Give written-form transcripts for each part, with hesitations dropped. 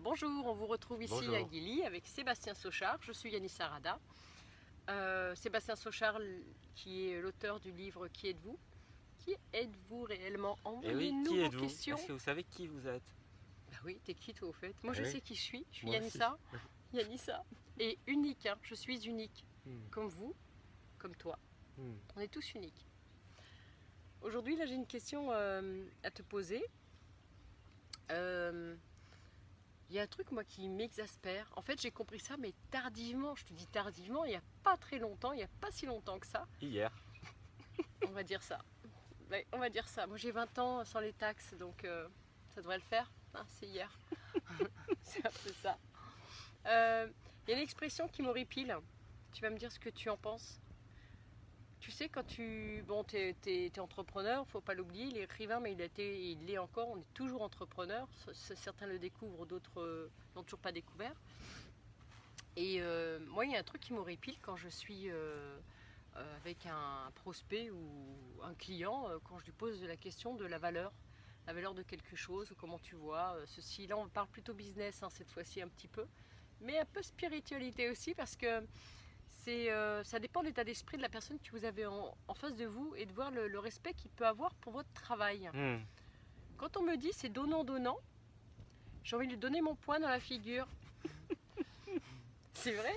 Bonjour, on vous retrouve ici Bonjour. à Guilly avec Sébastien Sochard. Je suis Yanis Sarada. Sébastien Sochard, qui est l'auteur du livre Qui êtes-vous? Qui êtes-vous réellement? Et oui, Envoyez-nous qui vos êtes-vous? questions. Est-ce que vous savez qui vous êtes? Bah oui, t'es qui toi au fait? Moi Eh je oui, sais qui je suis. Je suis moi aussi. Yanissa. Yanissa. Et unique, hein. Je suis unique. Hmm, Comme vous, comme toi. hmm. On est tous uniques. Aujourd'hui, là j'ai une question à te poser. Il y a un truc moi qui m'exaspère. En fait, j'ai compris ça, mais tardivement. Je te dis tardivement, il n'y a pas très longtemps, il n'y a pas si longtemps que ça. Hier. On va dire ça. Ouais, on va dire ça. Moi, j'ai 20 ans sans les taxes, donc ça devrait le faire. Hein, c'est hier. C'est un peu ça. Il y a une expression qui m'horripile. Tu vas me dire ce que tu en penses. Tu sais, quand tu... Bon, t'es entrepreneur, faut pas l'oublier, il est écrivain, mais il l'est encore, on est toujours entrepreneur. Certains le découvrent, d'autres n'ont toujours pas découvert. Et moi, il y a un truc qui m'horripile quand je suis avec un prospect ou un client, quand je lui pose la question de la valeur de quelque chose, comment tu vois ceci. Là, on parle plutôt business, hein, cette fois-ci un petit peu, mais un peu spiritualité aussi, parce que ça dépend de l'état d'esprit de la personne que vous avez en face de vous et de voir le respect qu'il peut avoir pour votre travail. Hmm. Quand on me dit c'est donnant-donnant, j'ai envie de lui donner mon poing dans la figure. C'est vrai.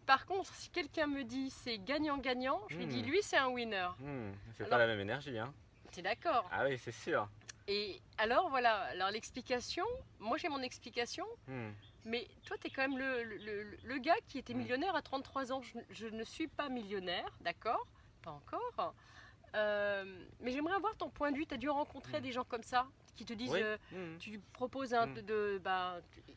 Par contre, si quelqu'un me dit c'est gagnant-gagnant, je lui dis lui c'est un winner. C'est Alors- pas la même énergie, hein? T'es d'accord? Ah oui, c'est sûr. Et alors voilà, alors l'explication, moi j'ai mon explication, Hmm. mais toi tu es quand même le gars qui était millionnaire à 33 ans. Je ne suis pas millionnaire, d'accord? Pas encore. Mais j'aimerais avoir ton point de vue. Tu as dû rencontrer des gens comme ça qui te disent, Oui. Hmm. tu lui proposes Mm.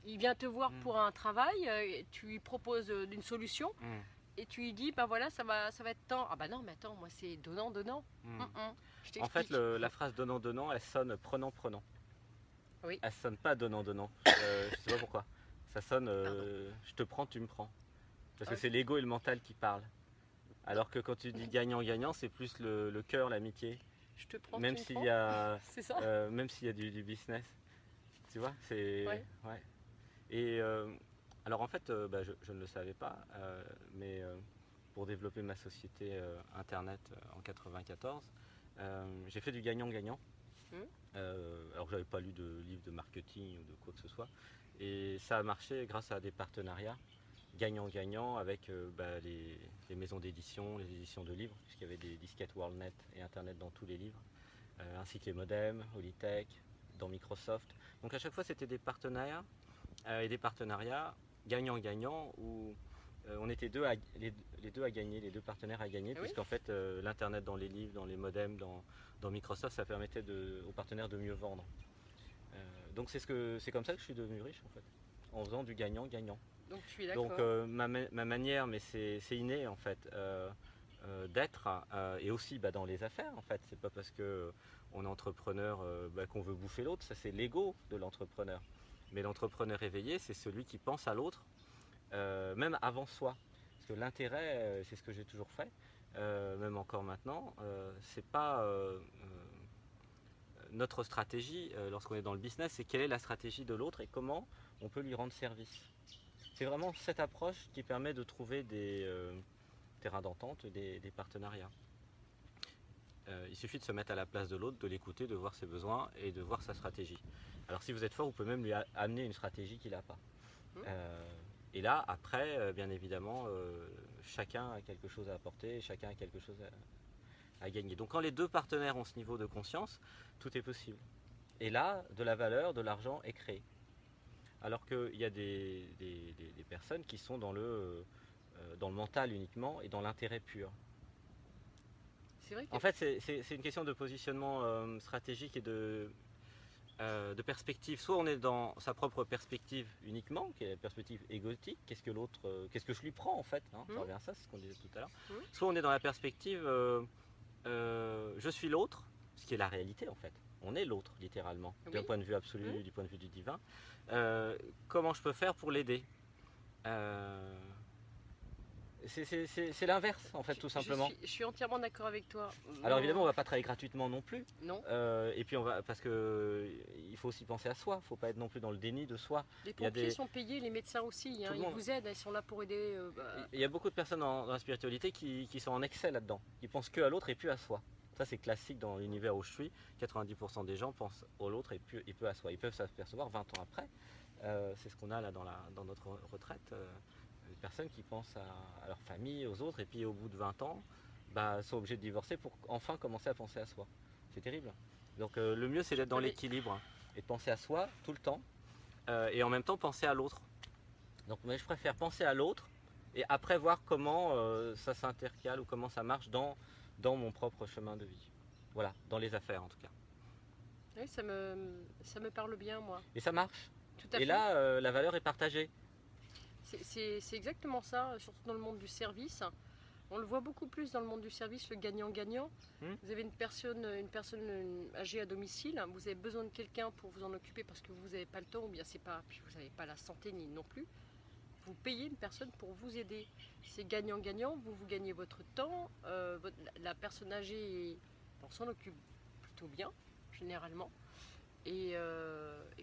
il vient te voir Mm. pour un travail, tu lui proposes une solution Hmm. et tu lui dis, ben voilà, ça va être temps. Ah bah non, mais attends, moi c'est donnant. Hmm. Je En fait, t'explique. la phrase donnant-donnant, elle sonne prenant-prenant. Oui. Elle sonne pas donnant-donnant. Je sais pas pourquoi. Ça sonne je te prends, tu me prends. Parce que Ok. c'est l'ego et le mental qui parlent. Alors que quand tu dis gagnant-gagnant, c'est plus le cœur, l'amitié. Je te prends, Même tu me s'il prends. y a, C'est ça. même s'il y a du business. Tu vois, c'est. Ouais. Ouais. Et alors en fait, je ne le savais pas, mais pour développer ma société internet en 94, j'ai fait du gagnant-gagnant. Mhm. Alors que j'avais pas lu de livre de marketing ou de quoi que ce soit. Et ça a marché grâce à des partenariats gagnant-gagnant avec les maisons d'édition, les éditions de livres, puisqu'il y avait des disquettes WorldNet et Internet dans tous les livres, ainsi que les modems, Holitech, dans Microsoft. Donc à chaque fois c'était des partenariats et des partenariats gagnant-gagnant où on était les deux à gagner, les deux partenaires à gagner, Ah oui. puisqu'en fait l'internet dans les livres, dans les modems, dans Microsoft, ça permettait aux partenaires de mieux vendre. Donc c'est comme ça que je suis devenu riche en fait, en faisant du gagnant-gagnant. Donc tu es d'accord. Donc ma manière, mais c'est inné en fait, d'être et aussi dans les affaires en fait. C'est pas parce que on est entrepreneur qu'on veut bouffer l'autre, ça c'est l'ego de l'entrepreneur. Mais l'entrepreneur éveillé, c'est celui qui pense à l'autre, même avant soi. Parce que l'intérêt, c'est ce que j'ai toujours fait, même encore maintenant, c'est pas notre stratégie lorsqu'on est dans le business, c'est quelle est la stratégie de l'autre et comment on peut lui rendre service. C'est vraiment cette approche qui permet de trouver des terrains d'entente, des partenariats. Il suffit de se mettre à la place de l'autre, de l'écouter, de voir ses besoins et de voir sa stratégie. Alors si vous êtes fort, vous pouvez même lui amener une stratégie qu'il n'a pas. Et là, après, bien évidemment, chacun a quelque chose à apporter, chacun a quelque chose à gagner. Donc quand les deux partenaires ont ce niveau de conscience, tout est possible. Et là, de la valeur, de l'argent est créé. Alors qu'il y a des personnes qui sont dans le mental uniquement et dans l'intérêt pur. C'est vrai que En fait, c'est une question de positionnement stratégique et de perspective. Soit on est dans sa propre perspective uniquement, qui est la perspective égotique, qu'est-ce que l'autre, qu'est-ce que je lui prends en fait, hein, ça revient à ça, c'est ce qu'on disait tout à l'heure. Soit on est dans la perspective je suis l'autre, ce qui est la réalité en fait. On est l'autre littéralement, d'un point de vue absolu, du point de vue du divin. Comment je peux faire pour l'aider C'est l'inverse, en fait, tout simplement. Je suis entièrement d'accord avec toi. Alors évidemment, on va pas travailler gratuitement non plus. Non. Et puis parce que il faut aussi penser à soi. Il faut pas être non plus dans le déni de soi. Les Il y a pompiers sont payés, les médecins aussi. Hein, le ils monde. vous aident, ils sont là pour aider. Il y a beaucoup de personnes dans la spiritualité qui sont en excès là-dedans. Ils pensent que à l'autre et plus à soi. Ça, c'est classique dans l'univers où je suis. 90% des gens pensent à l'autre et peu à soi. Ils peuvent s'apercevoir 20 ans après. C'est ce qu'on a là dans notre retraite. Des personnes qui pensent à leur famille, aux autres, et puis au bout de 20 ans, sont obligés de divorcer pour enfin commencer à penser à soi. C'est terrible. Donc le mieux, c'est d'être dans l'équilibre et de penser à soi tout le temps, et en même temps penser à l'autre. Donc moi, je préfère penser à l'autre et après voir comment ça s'intercale ou comment ça marche dans mon propre chemin de vie. Voilà, dans les affaires en tout cas. Oui, ça me parle bien, moi. Et ça marche. Tout à et fait. là, la valeur est partagée. C'est exactement ça, surtout dans le monde du service. On le voit beaucoup plus dans le monde du service, le gagnant-gagnant. Vous avez une personne âgée à domicile, vous avez besoin de quelqu'un pour vous en occuper parce que vous n'avez pas le temps, ou bien c'est pas, puis vous n'avez pas la santé ni non plus. Vous payez une personne pour vous aider. C'est gagnant-gagnant, vous gagnez votre temps, la personne âgée, on s'en occupe plutôt bien, généralement. Et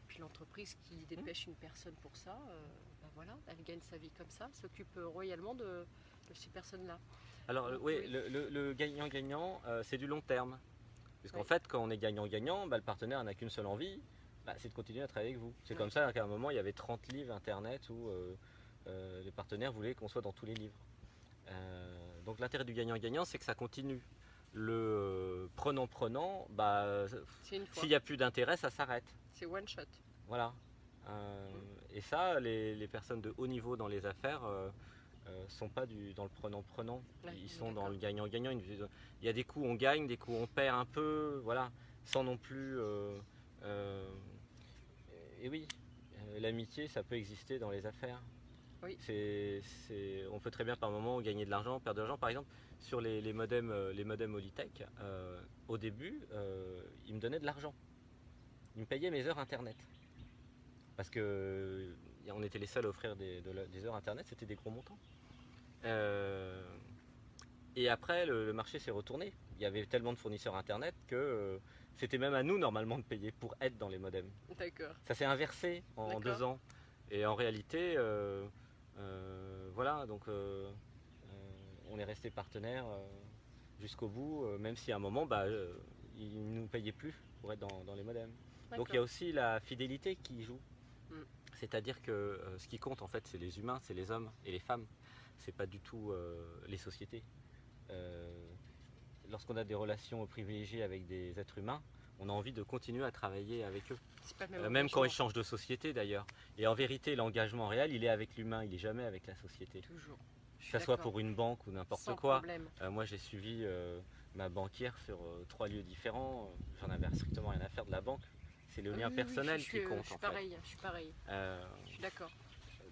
puis l'entreprise qui dépêche une personne pour ça, voilà, elle gagne sa vie comme ça, s'occupe royalement de ces personnes-là. Alors Donc, oui, le gagnant-gagnant, c'est du long terme. Parce qu'en fait, quand on est gagnant-gagnant, le partenaire n'a qu'une seule envie, c'est de continuer à travailler avec vous. C'est comme ça qu'à un moment, il y avait 30 livres internet où les partenaires voulaient qu'on soit dans tous les livres. Donc l'intérêt du gagnant-gagnant, c'est que ça continue. Le prenant-prenant, s'il n'y a plus d'intérêt, ça s'arrête. C'est one shot. Voilà. Et ça, les personnes de haut niveau dans les affaires sont pas dans le prenant-prenant. Ils sont dans le gagnant-gagnant. Il y a des coups on gagne, des coups on perd un peu, voilà, sans non plus. Et oui, l'amitié, ça peut exister dans les affaires. Oui. On peut très bien par moment gagner de l'argent, perdre de l'argent. Par exemple, sur les modems Olitech, au début, ils me donnaient de l'argent. Ils me payaient mes heures internet. Parce que on était les seuls à offrir des heures internet, c'était des gros montants. Et après, le marché s'est retourné. Il y avait tellement de fournisseurs internet que c'était même à nous normalement de payer pour être dans les modems. D'accord. Ça s'est inversé en 2 ans. Et en réalité, voilà, donc on est resté partenaires jusqu'au bout, même si à un moment, ils ne nous payaient plus pour être dans les modems. Donc il y a aussi la fidélité qui joue. C'est-à-dire que ce qui compte en fait, c'est les humains, c'est les hommes et les femmes. C'est pas du tout les sociétés. Lorsqu'on a des relations privilégiées avec des êtres humains, on a envie de continuer à travailler avec eux. Même quand ils changent de société d'ailleurs. Et en vérité, l'engagement réel, il est avec l'humain, il n'est jamais avec la société. Toujours. Que ce soit pour une banque ou n'importe quoi. Moi j'ai suivi ma banquière sur 3 lieux différents. J'en avais strictement rien à faire de la banque. C'est le lien personnel qui compte. Je suis pareil. Je suis d'accord.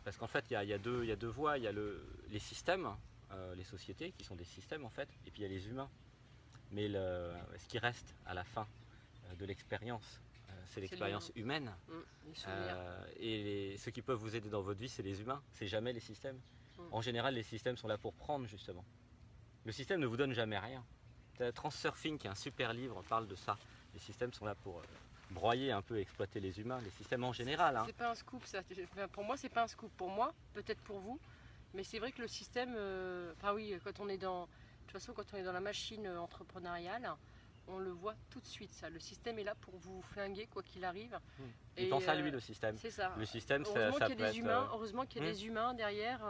Parce qu'en fait, il y a deux voies. Il y a les systèmes, les sociétés qui sont des systèmes en fait, et puis il y a les humains. Mais ce qui reste à la fin de l'expérience, c'est l'expérience humaine. Et ceux qui peuvent vous aider dans votre vie, c'est les humains, c'est jamais les systèmes. En général, les systèmes sont là pour prendre justement. Le système ne vous donne jamais rien. Transurfing, qui est un super livre, parle de ça. Les systèmes sont là pour broyer un peu, exploiter les humains, les systèmes en général. C'est pas un scoop ça. Pour moi, c'est pas un scoop. Pour moi, peut-être pour vous, mais c'est vrai que le système, enfin oui, quand on est dans, de toute façon, quand on est dans la machine entrepreneuriale, on le voit tout de suite ça. Le système est là pour vous flinguer quoi qu'il arrive. Il pense à lui le système. C'est ça. Le système, heureusement ça qu'il y a des humains. Heureusement qu'il y a des humains derrière.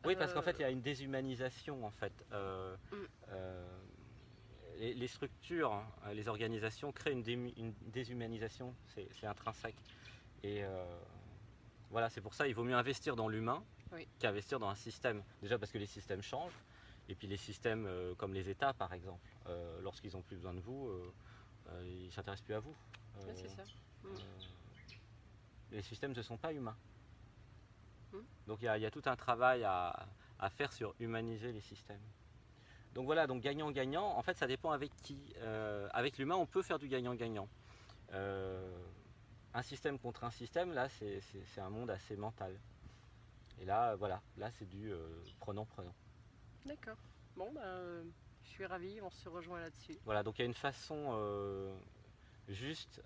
Oui, parce qu'en fait, il y a une déshumanisation en fait. Les structures, les organisations créent une déshumanisation, c'est intrinsèque. Et voilà, c'est pour ça qu'il vaut mieux investir dans l'humain qu'investir dans un système. Déjà parce que les systèmes changent, et puis les systèmes comme les États par exemple, lorsqu'ils n'ont plus besoin de vous, ils ne s'intéressent plus à vous. C'est ça. Les systèmes ne sont pas humains. Donc il y a tout un travail à faire sur humaniser les systèmes. Donc voilà, donc gagnant-gagnant, en fait ça dépend avec qui. Avec l'humain, on peut faire du gagnant-gagnant. Un système contre un système, là c'est un monde assez mental. Et là, voilà, là c'est du prenant-prenant. D'accord. Bon, je suis ravie, on se rejoint là-dessus. Voilà, donc il y a une façon juste,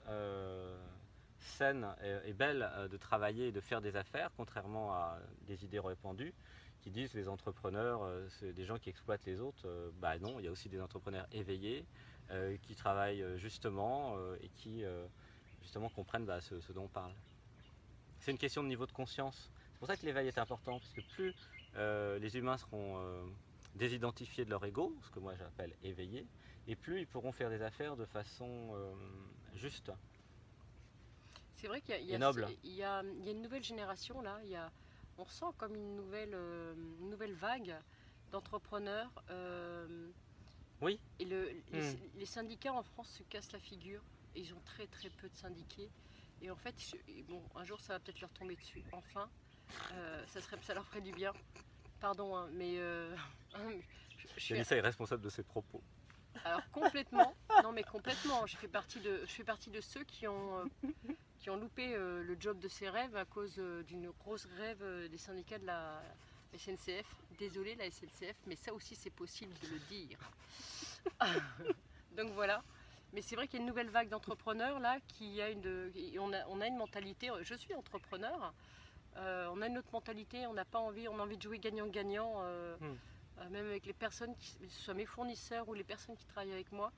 saine et belle de travailler et de faire des affaires, contrairement à des idées répandues qui disent les entrepreneurs, c'est des gens qui exploitent les autres. Bah non, il y a aussi des entrepreneurs éveillés qui travaillent justement et qui justement comprennent ce dont on parle. C'est une question de niveau de conscience. C'est pour ça que l'éveil est important, parce que plus les humains seront désidentifiés de leur ego, ce que moi j'appelle éveillés, et plus ils pourront faire des affaires de façon juste C'est vrai qu'il y a, et noble. il y a une nouvelle génération là, on sent comme une nouvelle vague d'entrepreneurs. Oui. Et les syndicats en France se cassent la figure. Et ils ont très très peu de syndiqués. Et en fait, bon, un jour ça va peut-être leur tomber dessus. Enfin, ça leur ferait du bien. Pardon, hein, mais je suis Mélissa est responsable de ses propos. alors complètement. Non, mais complètement. Je fais partie de ceux qui ont loupé le job de ses rêves à cause d'une grosse grève des syndicats de la SNCF. Désolée la SNCF, mais ça aussi c'est possible de le dire. Donc voilà. Mais c'est vrai qu'il y a une nouvelle vague d'entrepreneurs là on a une mentalité. Je suis entrepreneur. On a une autre mentalité. On n'a pas envie. On a envie de jouer gagnant-gagnant. Même avec les personnes, que ce soit mes fournisseurs ou les personnes qui travaillent avec moi.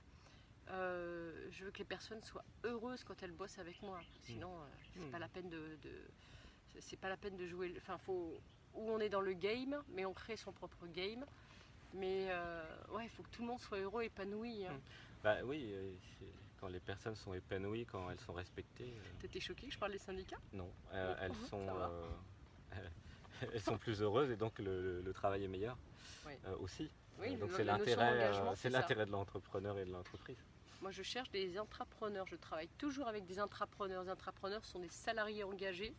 Je veux que les personnes soient heureuses quand elles bossent avec moi. Sinon, c'est pas la peine c'est pas la peine de jouer. Enfin, où on est dans le game, mais on crée son propre game. Mais ouais, il faut que tout le monde soit heureux, épanoui. Hein. Bah oui, quand les personnes sont épanouies, quand elles sont respectées. T'étais choquée que je parle des syndicats? Non, elles sont, elles sont plus heureuses et donc le travail est meilleur Oui. aussi. Oui, donc la notion d'engagement, c'est l'intérêt de l'entrepreneur et de l'entreprise. Moi, je cherche des intrapreneurs. Je travaille toujours avec des intrapreneurs. Les intrapreneurs sont des salariés engagés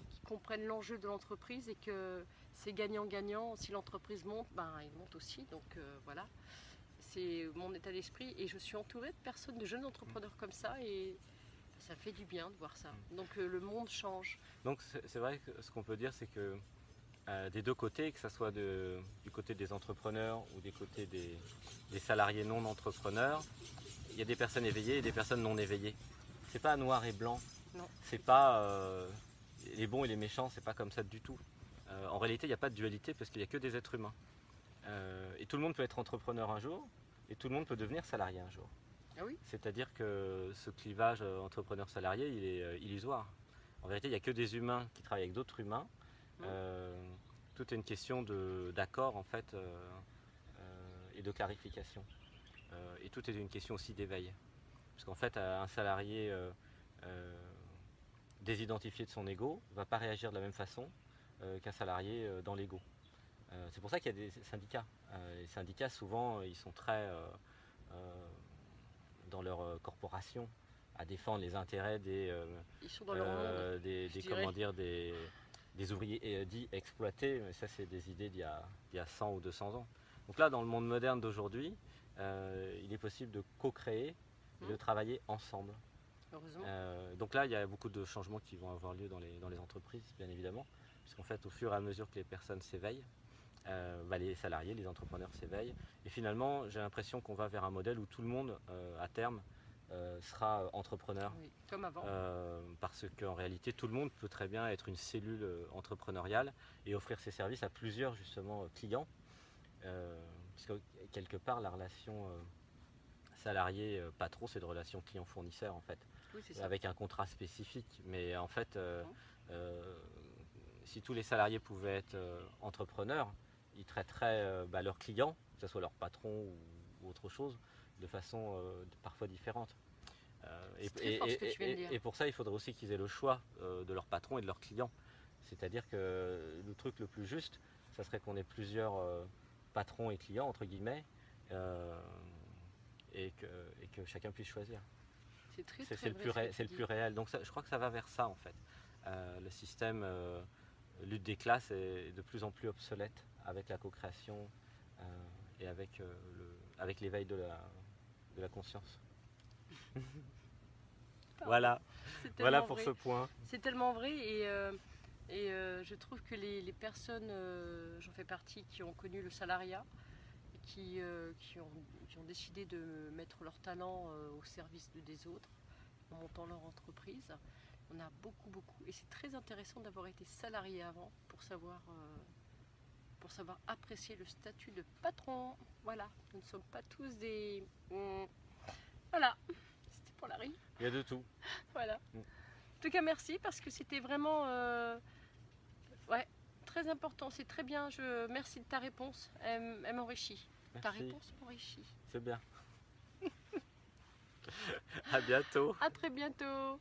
qui comprennent l'enjeu de l'entreprise et que c'est gagnant-gagnant. Si l'entreprise monte, ben, ils montent aussi. Donc voilà, c'est mon état d'esprit. Et je suis entourée de personnes, de jeunes entrepreneurs comme ça. Et ça fait du bien de voir ça. Donc le monde change. Donc c'est vrai que ce qu'on peut dire, c'est que des deux côtés, que ce soit du côté des entrepreneurs ou des côtés des salariés non entrepreneurs, il y a des personnes éveillées et des personnes non éveillées. C'est pas noir et blanc. Non. C'est pas les bons et les méchants, c'est pas comme ça du tout. En réalité, il n'y a pas de dualité parce qu'il n'y a que des êtres humains. Et tout le monde peut être entrepreneur un jour et tout le monde peut devenir salarié un jour. Ah oui. C'est-à-dire que ce clivage entrepreneur-salarié, il est illusoire. En vérité, il n'y a que des humains qui travaillent avec d'autres humains. Tout est une question d'accord en fait et de clarification. Et tout est une question aussi d'éveil. Parce qu'en fait, un salarié désidentifié de son ego ne va pas réagir de la même façon qu'un salarié dans l'ego. C'est pour ça qu'il y a des syndicats. Les syndicats, souvent, ils sont très dans leur corporation à défendre les intérêts ils sont dans leur monde, des ouvriers dits exploités. Mais ça, c'est des idées d'il y a 100 ou 200 ans. Donc là, dans le monde moderne d'aujourd'hui, il est possible de co-créer et de travailler ensemble. Heureusement. Donc là, il y a beaucoup de changements qui vont avoir lieu dans les entreprises, bien évidemment. Puisqu'en fait, au fur et à mesure que les personnes s'éveillent, les salariés, les entrepreneurs s'éveillent. Et finalement, j'ai l'impression qu'on va vers un modèle où tout le monde, à terme, sera entrepreneur. Oui, comme avant. Parce qu'en réalité, tout le monde peut très bien être une cellule entrepreneuriale et offrir ses services à plusieurs, justement, clients. Puisque quelque part, la relation salarié-patron, c'est une relation client-fournisseur, en fait. Oui, c'est ça. Avec un contrat spécifique. Mais en fait, si tous les salariés pouvaient être entrepreneurs, ils traiteraient leurs clients, que ce soit leur patron ou autre chose, de façon parfois différente. Et pour ça, il faudrait aussi qu'ils aient le choix de leur patron et de leurs clients. C'est-à-dire que le truc le plus juste, ça serait qu'on ait plusieurs patrons et clients, entre guillemets, et que chacun puisse choisir. C'est le plus réel. Donc ça, je crois que ça va vers ça, en fait. Le système lutte des classes est de plus en plus obsolète avec la co-création et avec l'éveil de la conscience. Voilà pour ce point. C'est tellement vrai et Et je trouve que les personnes, j'en fais partie, qui ont connu le salariat, et qui ont décidé de mettre leur talent au service des autres, en montant leur entreprise, on a beaucoup, beaucoup. Et c'est très intéressant d'avoir été salarié avant pour savoir apprécier le statut de patron. Voilà, nous ne sommes pas tous des... Voilà, c'était pour la rime. Il y a de tout. Voilà. En tout cas, merci parce que c'était vraiment ouais, très important. C'est très bien. Merci de ta réponse. Elle m'enrichit. Ta Merci. réponse m'enrichit. C'est bien. À bientôt. À très bientôt.